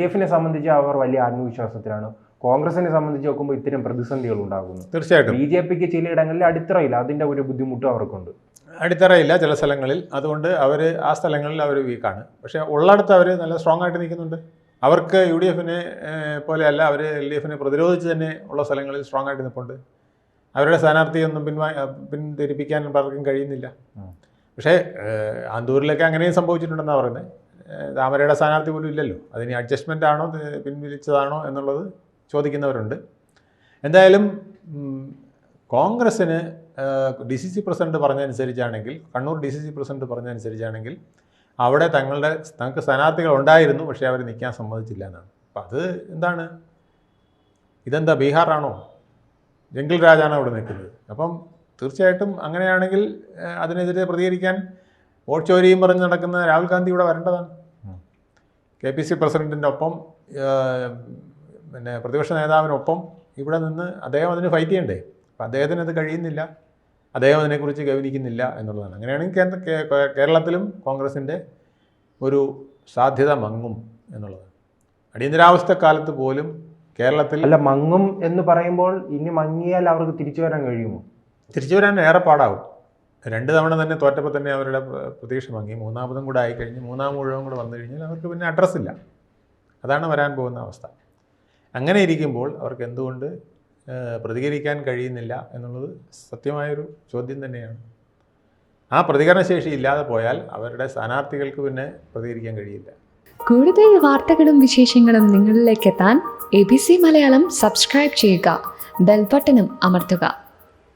LDF-നെ സംബന്ധിച്ച് അവർ വലിയ ആത്മവിശ്വാസത്തിലാണ്. കോൺഗ്രസിനെ സംബന്ധിച്ച് നോക്കുമ്പോൾ ഇത്തരം പ്രതിസന്ധികൾ ഉണ്ടാകുന്നു. തീർച്ചയായിട്ടും BJP-ക്ക് ചിലയിടങ്ങളിൽ അടിത്തറയില്ല, അതിൻ്റെ ഒരു ബുദ്ധിമുട്ടും അവർക്കുണ്ട്. അടിത്തറയില്ല ചില സ്ഥലങ്ങളിൽ, അതുകൊണ്ട് അവർ ആ സ്ഥലങ്ങളിൽ അവർ വീക്കാണ്. പക്ഷേ ഉള്ളിടത്ത് അവർ നല്ല സ്ട്രോങ് ആയിട്ട് നിൽക്കുന്നുണ്ട്. അവർക്ക് UDF-നെ പോലെയല്ല, അവർ LDF-നെ പ്രതിരോധിച്ച് തന്നെ ഉള്ള സ്ഥലങ്ങളിൽ സ്ട്രോങ് ആയിട്ട് നിൽപ്പുണ്ട്. അവരുടെ സ്ഥാനാർത്ഥിയൊന്നും പിന്തിരിപ്പിക്കാൻ പലർക്കും കഴിയുന്നില്ല. പക്ഷേ ആന്തൂരിലൊക്കെ അങ്ങനെയും സംഭവിച്ചിട്ടുണ്ടെന്നാണ് പറയുന്നത്. താമരയുടെ സ്ഥാനാർത്ഥി പോലും ഇല്ലല്ലോ. അതിന് അഡ്ജസ്റ്റ്മെൻ്റ് ആണോ പിൻവലിച്ചതാണോ എന്നുള്ളത് ചോദിക്കുന്നവരുണ്ട്. എന്തായാലും കോൺഗ്രസ്സിന് DCC പ്രസിഡന്റ് പറഞ്ഞതനുസരിച്ചാണെങ്കിൽ, കണ്ണൂർ DCC പ്രസിഡന്റ് പറഞ്ഞതനുസരിച്ചാണെങ്കിൽ അവിടെ തങ്ങൾക്ക് സ്ഥാനാർത്ഥികൾ ഉണ്ടായിരുന്നു, പക്ഷേ അവർ നിൽക്കാൻ സമ്മതിച്ചില്ല എന്നാണ്. അപ്പം അത് എന്താണ്, ഇതെന്താ ബീഹാറാണോ? ജംഗിൾ രാജാണ് അവിടെ നിൽക്കുന്നത്. അപ്പം തീർച്ചയായിട്ടും അങ്ങനെയാണെങ്കിൽ അതിനെതിരെ പ്രതികരിക്കാൻ വോട്ട് ചോരിയും പറഞ്ഞ് നടക്കുന്ന രാഹുൽ ഗാന്ധി ഇവിടെ വരേണ്ടതാണ്. KPC പ്രസിഡൻറ്റിൻ്റെ ഒപ്പം, പിന്നെ പ്രതിപക്ഷ നേതാവിനൊപ്പം ഇവിടെ നിന്ന് അദ്ദേഹം അതിന് ഫൈറ്റ് ചെയ്യണ്ടേ. അപ്പം അദ്ദേഹത്തിന് അത് കഴിയുന്നില്ല, അദ്ദേഹം അതിനെക്കുറിച്ച് ഗൗനിക്കുന്നില്ല എന്നുള്ളതാണ്. അങ്ങനെയാണെങ്കിൽ കേരളത്തിലും കോൺഗ്രസിൻ്റെ ഒരു സാധ്യത മങ്ങും എന്നുള്ളതാണ്. അടിയന്തരാവസ്ഥക്കാലത്ത് പോലും കേരളത്തിൽ അല്ല, മങ്ങും എന്ന് പറയുമ്പോൾ ഇനി മങ്ങിയാൽ അവർക്ക് തിരിച്ചു വരാൻ കഴിയുമോ? തിരിച്ചു വരാൻ ഏറെ പാടാവും. 2 തവണ തന്നെ തോറ്റപ്പോൾ തന്നെ അവരുടെ പ്രതീക്ഷ മങ്ങി. മൂന്നാമതും കൂടെ ആയിക്കഴിഞ്ഞ്, മൂന്നാം മുഴുവൻ കൂടെ വന്നു കഴിഞ്ഞാൽ അവർക്ക് പിന്നെ അഡ്രസ്സില്ല. അതാണ് വരാൻ പോകുന്ന അവസ്ഥ. അങ്ങനെ ഇരിക്കുമ്പോൾ അവർക്ക് എന്തുകൊണ്ട് പ്രതികരിക്കാൻ കഴിയുന്നില്ല എന്നുള്ളത് സത്യമായൊരു ചോദ്യം തന്നെയാണ്. ആ പ്രതികരണശേഷി ഇല്ലാതെ പോയാൽ അവരുടെ സ്ഥാനാർത്ഥികൾക്ക് പിന്നെ പ്രതികരിക്കാൻ കഴിയില്ല. കൂടുതൽ വാർത്തകളും വിശേഷങ്ങളും നിങ്ങളിലേക്ക് എത്താൻ ABC മലയാളം സബ്സ്ക്രൈബ് ചെയ്യുക, ബെൽ ബട്ടണും അമർത്തുക.